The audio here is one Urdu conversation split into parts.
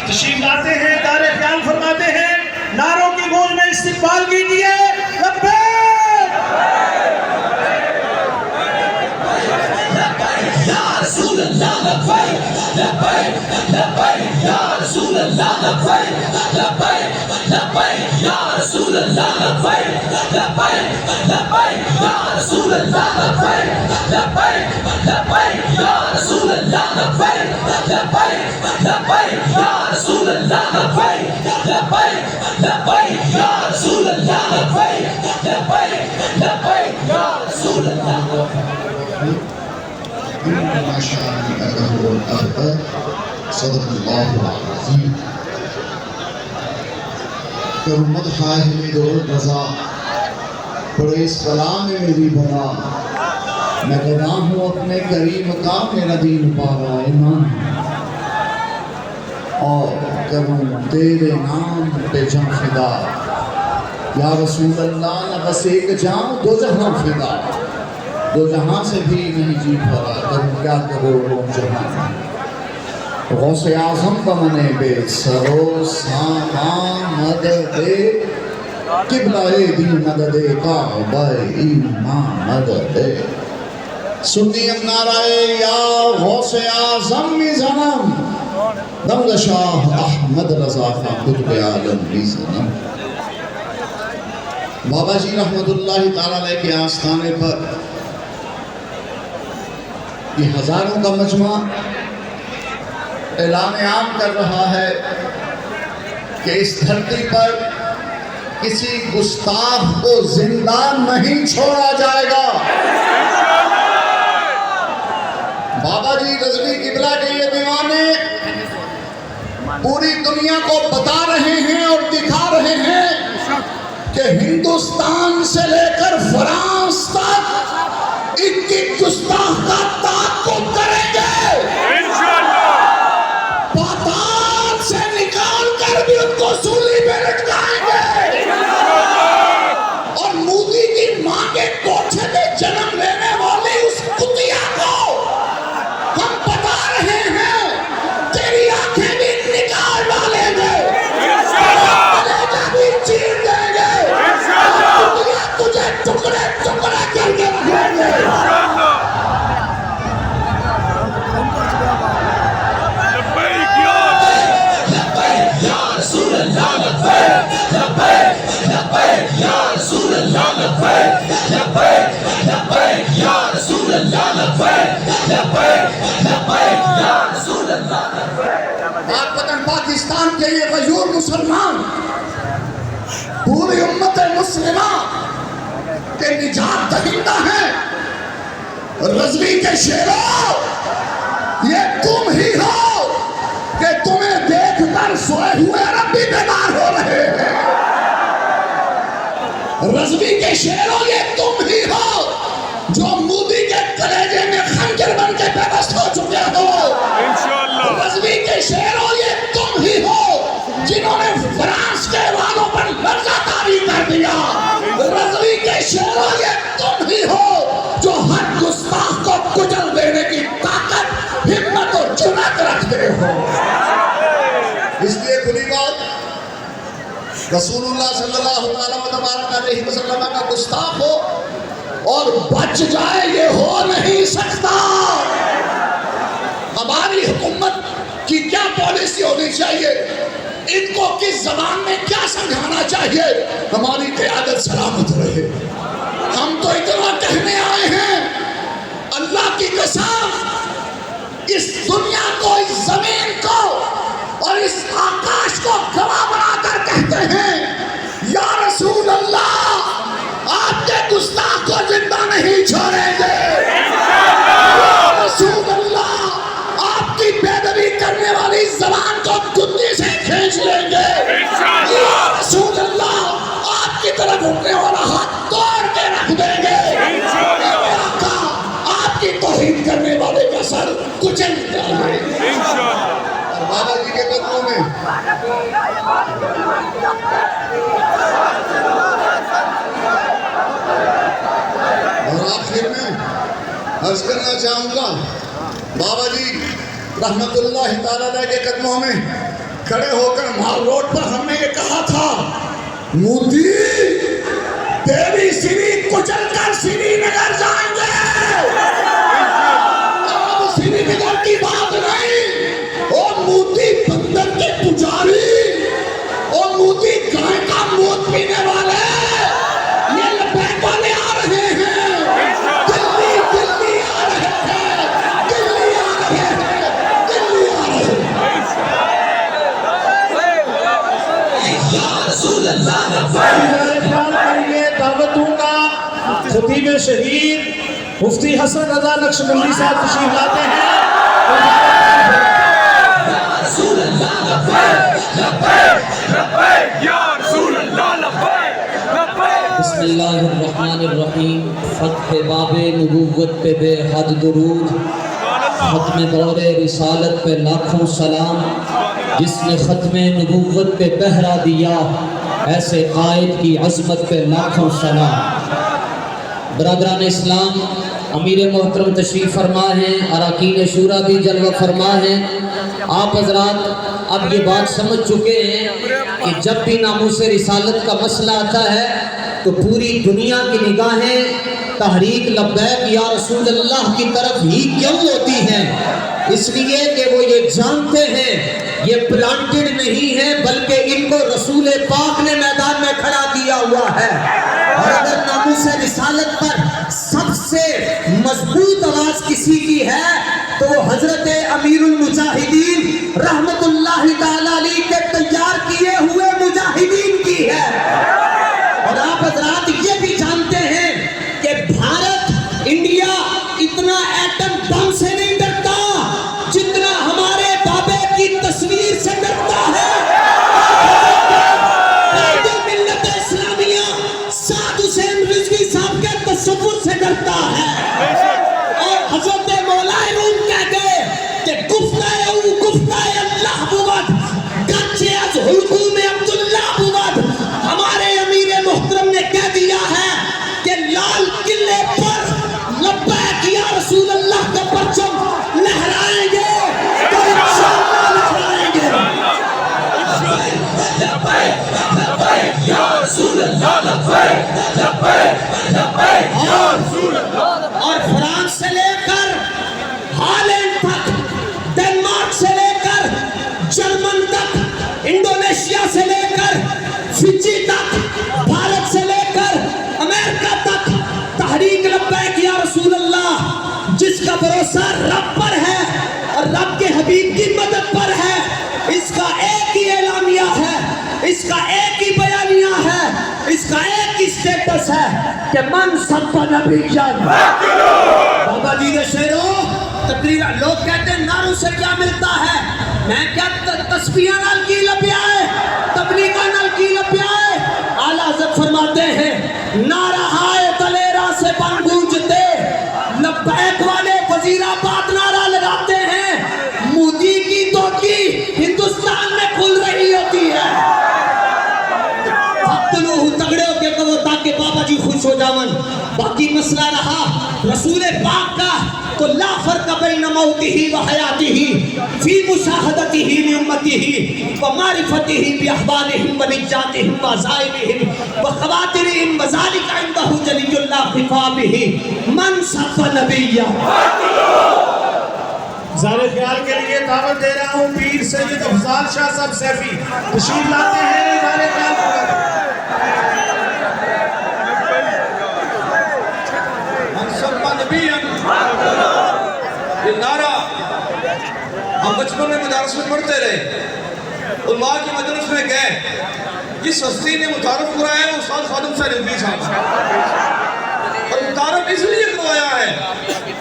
تشریف لاتے ہیں، دار خیال فرماتے ہیں، نعروں کی گونج میں استقبال کیجیے۔ یا رسول اللہ لبیک لبیک لبیک یا رسول اللہ لبیک لبیک لبیک یا رسول اللہ لبیک لبیک لبیک یا رسول اللہ لبیک لبیک لبیک یا رسول اللہ لبیک لبیک لبیک یا رسول اللہ لبیک لبیک لبیک یا رسول اللہ لبیک لبیک لبیک یا رسول اللہ ما شاء الله الأخبار صدق الله العظيم کرمت خواہ حمید و رضا پڑھے اس کلام میں میری بنا میں گدا ہوں اپنے کریم کا میرا دین پارا ایمان اور کروں تیرے نام پہ جان فدا یا رسول اللہ نہ بس ایک جان دو جہاں فدا دو جہاں سے بھی نہیں جی بھرا کروں کیا کرو روم جہاں غوث اعظم بمنے بے سرو سامان مدد قبلہ دین مدد کعبہ ایمان مدد سنیم نعرائے یا غوث اعظم می زنم دمد شاہ احمد رضا خان قطب عالم می زنم بابا جی رحمت اللہ تعالیٰ علیہ کے آستانے پر یہ ہزاروں کا مجمع اعلان عام کر رہا ہے کہ اس دھرتی پر کسی گستاخ کو زندہ نہیں چھوڑا جائے گا۔ بابا جی رضوی قبلہ کے یہ دیوانے پوری دنیا کو بتا رہے ہیں اور دکھا رہے ہیں کہ ہندوستان سے لے کر فرانس تک ان کی گستاخ کا تعاقب کریں گے، پاتال سے نکال کر بھی ان کو سولی میں لٹکائیں گے، اور مودی کی ماں کے کوٹھے میں جنم لینے والی اس کتیا کو ہم بتا رہے ہیں تیری آنکھیں بھی نکال ڈالیں گے، کلیجہ بھی چیر دیں گے، کتیا تجھے ٹکڑے ٹکڑے کر کے رکھیں گے۔ پاکستان کے یہ غیور مسلمان پوری امت مسلمہ کے نجات دہندہ ہیں۔ رضوی کے شیروں یہ تم ہی ہو کہ تمہیں دیکھ کر سوئے ہوئے عرب بھی بیدار ہو رہے ہیں۔ رضوی کے شیروں یہ تم ہی ہو جو مودی کے کلیجے میں خنجر بن کے پیوست ہو چکے ہو۔ رضوی کے شیروں یہ تم ہی ہو جنہوں نے فرانس کے والوں پر لرزہ طاری کر دیا۔ رضوی کے شیروں یہ تم ہی ہو جو ہر گستاخ کو کچل دینے کی طاقت ہمت و جرأت رکھتے ہو۔ اس لیے کھلی بات رسول اللہ صلی اللہ علیہ وسلم کا گستاخ ہو اور بچ جائے یہ ہو نہیں سکتا۔ ہماری حکومت کی کیا پالیسی ہونی چاہیے، ان کو کس زبان میں کیا سمجھانا چاہیے، ہماری قیادت سلامت رہے۔ ہم تو اتنا کہنے آئے ہیں اللہ کی قسم، اس دنیا کو، اس زمین کو اور اس آکاش کو گواہ بنا کر کہتے ہیں یا رسول اللہ آپ کے گستاخ کو زندہ نہیں چھوڑیں گے، یا رسول اللہ آپ کی بے ادبی کرنے والی زبان کو گدی سے کھینچ لیں گے، یا رسول اللہ آپ کی طرف اٹھنے والا ہاتھ توڑ کے رکھ دیں گے، میرے آقا آپ کی توہین کرنے والے کا سر کچل جائے گا۔ اور بابا جی کے قدموں میں اور آخر میں عرض کرنا چاہوں گا بابا جی رحمت اللہ تعالیٰ کے قدموں میں کھڑے ہو کر مال روڈ پر ہم نے یہ کہا تھا مودی تیری سری کچل کر سری نگر جائیں گے. اب سری نگر کی بات نہیں، اور مودی بندر کے پجاری اور مودی گائے کا موت پینے والے یہ لبیک والے آ رہے ہیں. دلی دلی آ رہے ہیں، دلی آ رہے ہیں، دلی آ رہے ہیں. یا رسول اللہ خیال کریے. دعوت دوں گا خطیب شہید مفتی حسن رضا نقشبندی صاحب تشریف لاتے ہیں. یا رسول اللہ لبیک لبیک لبیک یا رسول اللہ لبیک لبیک. بسم اللہ الرحمن الرحیم. فتح باب نبوت پہ بے حد درود، ختم دور رسالت پہ لاکھوں سلام. جس نے ختم نبوت پہ پہرا دیا ایسے قائد کی عظمت پہ لاکھوں سلام. برادران اسلام، امیر محترم تشریف فرما ہیں، اراکین شورا بھی جلوہ فرما ہیں. آپ حضرات اب یہ بات سمجھ چکے ہیں کہ جب بھی ناموس رسالت کا مسئلہ آتا ہے تو پوری دنیا کی نگاہیں تحریک لبیک یا رسول اللہ کی طرف ہی کیوں ہوتی ہیں؟ اس لیے کہ وہ یہ جانتے ہیں یہ پلانٹڈ نہیں ہے، بلکہ ان کو رسول پاک نے میدان میں کھڑا کیا ہوا ہے. اور اگر ناموس رسالت پر سب سے مضبوط آواز کسی کی ہے تو وہ حضرت امیر المجاہدین رحمت اللہ تعالیٰ علیہ کے تیار کیے ہوئے مجاہدین کی ہے. اور آپ حضرات یہ بھی جانتے ہیں کہ بھارت انڈیا اتنا ایٹم بم سے نہیں ڈرتا جتنا ہمارے بابے کی تصویر سے ڈرتا ہے. ملت اسلامیہ سعد حسین رضوی صاحب کے تصور سے ڈرتا ہے. اور حضرت مولا روم کہہ گئے کہ گفتہ او گفتہ اللہ بود گچے از حلقوم عبداللہ بود. ہمارے امیر محترم نے کہہ دیا ہے کہ لال قلعے پر لبیک یا رسول اللہ کا پرچم لہرائیں گے تو انشاءاللہ لہرائیں گے. لبیک لبیک یا رسول اللہ لبیک لبیک لبیک یا رسول اللہ. اور فرانس سے لے کر ہالینڈ تک، ڈنمارک سے لے کر جرمن تک، انڈونیشیا سے لے کر فجی تک، بھارت سے لے کر امریکہ تک تحریک لبیک یا رسول اللہ جس کا بھروسہ رب پر ہے اور رب کے حبیب کی مدد پر ہے، اس کا ایک ہی اعلامیہ ہے، اس کا ایک ہی بیانیہ ہے، اس کا ایک ہی سٹیٹس ہے کہ من سب نبی جان. بابا جی نے شعروں تقریر لوگ کہتے ہیں نعروں سے کیا ملتا ہے، میں کیا تسبیحاں نال کی لپیائے، تبلیغاں نال کی لپیائے. اعلیٰ حضرت فرماتے ہیں نعرہ ہائے دلیرا سے بن گونجتے، لبیک والے وزیر آباد نعرہ لگاتے ہیں، مودی کی توقی ہندوستان میں کھل رہی ہوتی ہے. تگڑے ہو کے کہو تاکہ بابا جی خوش ہو جاون. باقی مسئلہ رہا رسول پاک کا تو لا فرق بین موتہ و حیاتہ فی مشاہدتہ لامتہ و معرفتہ باحوالہم و نجاتہم و عزائمہم و خواترہم و ذالک عندہ جلی اللہ خفابہ من صف نبیہ. زار خیال کے لیے دعوت دے رہا ہوں پیر سید افضال شاہ صاحب سیفی تشریف لاتے ہیں. زار خیال کو یہ نعرہ ہم بچپن میں مدارس میں پڑھتے رہے، علماء کی مدرس میں گئے. جس ہستی نے متعارف کرایا ہے وہ استاد خادم صاحب رضوی صاحب، اور متعارف اس لیے کروایا ہے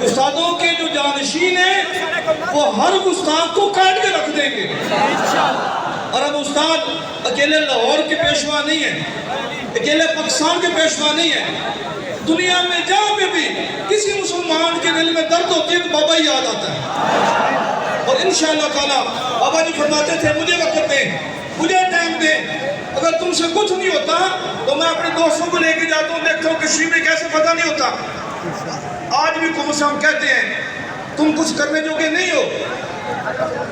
استادوں کے جو جانشین ہیں وہ ہر استاد کو کاٹ کے رکھ دیں گے. اور اب استاد اکیلے لاہور کے پیشوا نہیں ہیں، اکیلے پاکستان کے پیشوا نہیں ہیں. دنیا میں جہاں پہ بھی کسی مسلمان کے دل میں درد ہوتی ہے تو بابا ہی یاد آتا ہے. اور انشاءاللہ تعالیٰ بابا جی فرماتے تھے مجھے وقت دیں، مجھے ٹائم دیں، اگر تم سے کچھ نہیں ہوتا تو میں اپنے دوستوں کو لے کے جاتا ہوں، دیکھتا ہوں کشمیر میں کیسے پتہ نہیں ہوتا. آج بھی قوم سے ہم کہتے ہیں تم کچھ کرنے جو کہ نہیں ہو.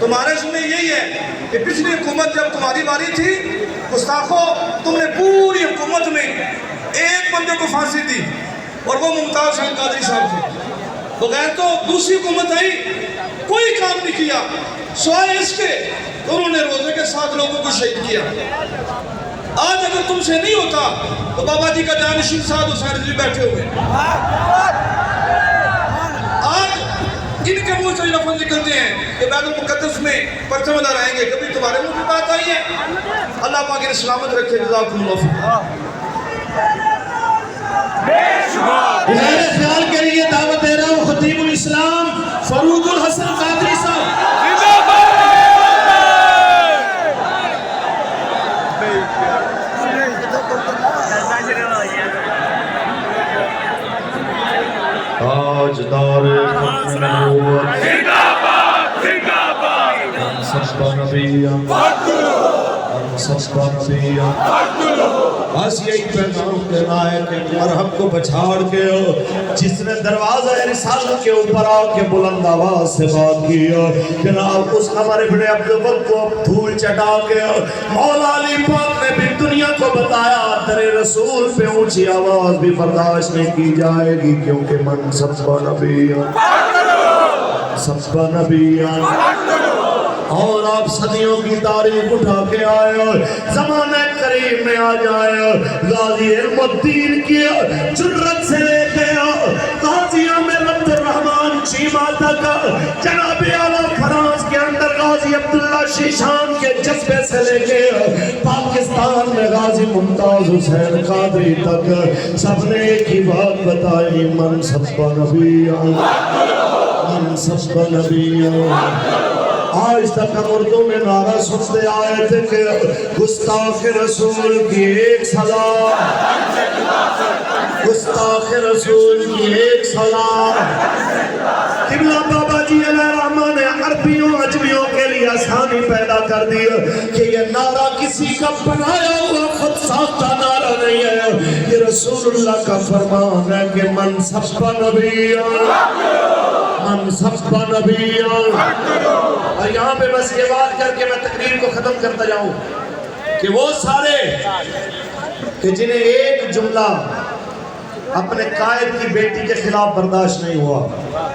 تمہارے ذمہ یہی ہے کہ پچھلی حکومت جب تمہاری باری تھی گستاخو تم نے پوری حکومت میں ایک بندے کو پھانسی دی اور وہ ممتاز حسین قادری صاحب تھے بغیر تو دوسری حکومت آئی کوئی کام نہیں کیا سوائے اس کے انہوں نے روزے کے ساتھ لوگوں کو شہید کیا آج اگر تم سے نہیں ہوتا تو بابا جی کا جانشین سعد حسین رضوی بیٹھے ہوئے آج ان کے منہ سے لفظ نکلتے ہیں کہ بیت المقدس میں پرچم لہرائیں گے کبھی تمہارے منہ کی بات آئی ہے اللہ پاک انہیں سلامت رکھے جزاکم اللہ میرے خیال کے لیے دعوت دے رہا ہوں خطیب الاسلام فروغ الحسن قادری صاحب تاجدار ختم نبوت سب نبیان سب نبیان بس یہی پیغام دینا ہے کہ مرحب کو بچھاڑ کے جس نے دروازہ رسالت کے اوپر آ کے بلند آواز سے بات کی جناب اس ہمارے بڑے عبدالوقت کو دھول چٹا کے مولا علی پاک نے بھی دنیا کو بتایا تیرے رسول پہ اونچی آواز بھی برداشت نہیں کی جائے گی کیونکہ من سب نبیان سب نبیان اور آپ صدیوں کی تاریخ اٹھا کے آئے اور زمانہ قریب میں آ جائے غازی علم الدین کی جرت سے لے کے غازی عامر عبد الرحمن چیمہ تک جناب اعلیٰ فرانس کے اندر غازی عبداللہ شیشان کے جذبے سے لے کے پاکستان میں غازی ممتاز حسین قادری تک سب نے ایک ہی بات بتائی من سب نبیان من سب نبیان آج تک ہم اردو میں نعرہ سنتے آئے تھے کہ گستاخ رسول کی ایک سزا گستاخ رسول کی ایک سزا قبلہ بابا جی علیہ الرحمن نے عربیوں عجمیوں کے لیے آسانی پیدا کر دی کہ یہ نعرہ کسی کا بنایا ہوا خود ساختہ نعرہ نہیں ہے یہ رسول اللہ کا فرمان ہے کہ من سب نبیان من سب نبیان اور یہاں پہ بس یہ بات کر کے میں تقریر کو ختم کرتا جاؤں کہ وہ سارے کہ جنہیں ایک جملہ اپنے قائد کی بیٹی کے خلاف برداشت نہیں ہوا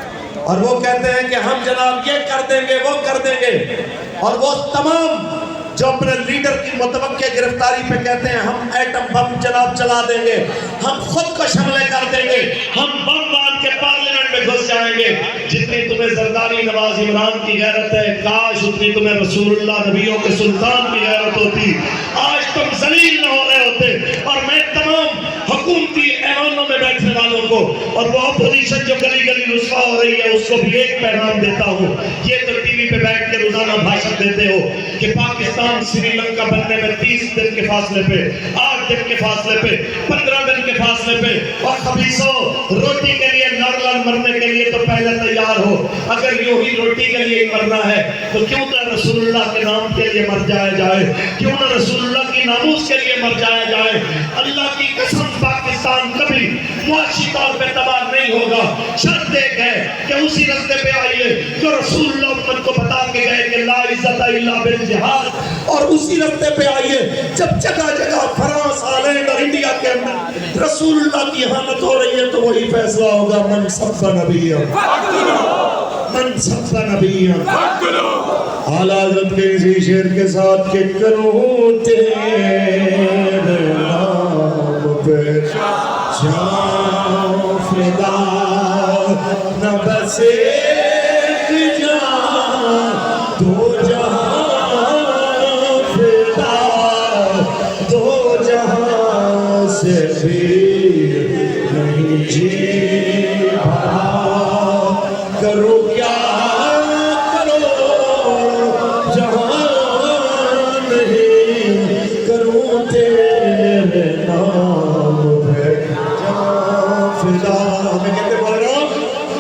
اور وہ کہتے ہیں کہ ہم جناب یہ کر دیں گے وہ کر دیں گے اور وہ تمام جو اپنے لیڈر کی متوقع گرفتاری پہ کہتے ہیں ہم ایٹم بم جناب چلا دیں گے ہم خود کو حملے کر دیں گے ہم بم باندھ کے پارلیمنٹ میں گھس جائیں گے جتنی تمہیں زرداری نواز عمران کی غیرت ہے کاش اتنی تمہیں رسول اللہ نبیوں کے سلطان کی غیرت ہوتی آج تم ذلیل نہ ہو رہے ہوتے اور میں تمام حکومتی ایوانوں میں بیٹھنے والوں کو اور وہ اپوزیشن جو گلی گلی رسوا ہو رہی ہے اس کو بھی ایک پیغام دیتا ہوں یہ تو ٹی وی پہ بیٹھ کے روزانہ بھاشن دیتے ہو کہ پاکستان سری لنکا بننے میں 30 دن کے فاصلے پہ 8 دن کے فاصلے پہ 15 دن کے فاصلے پہ اور خبیثوں روٹی کے لیے لڑ لڑ مرنے کے لیے تو پہلے تیار ہو اگر یوں ہی روٹی کے لیے مرنا ہے تو کیوں نہ رسول اللہ کے نام کے لیے مر جایا جائے کیوں نہ رسول اللہ کی ناموس کے لیے مر جایا جائے اللہ کی قسم پاکستان کبھی معاشی طور پہ تباہ نہیں ہوگا شرط ایک ہے کہ اسی رستے پہ آئیے جو رسول اللہ امت کو بتا کے گئے کہ لا عزت الا بالجہاد اور اسی رستے پہ آئیے جب جگہ جگہ فرانس آلینڈ اور انڈیا کے اندر رسول اللہ کی اہانت ہو رہی ہے تو وہی فیصلہ ہوگا من سب نبی من سب نبی اعلیٰ حضرت کے اسی شعر کے ساتھ کہ کروں تیرے نام پہ جان فدا نہ بس ایک جان دو جہاں فدا دو جہاں سے بھی نہیں جی بھرا کرو کیا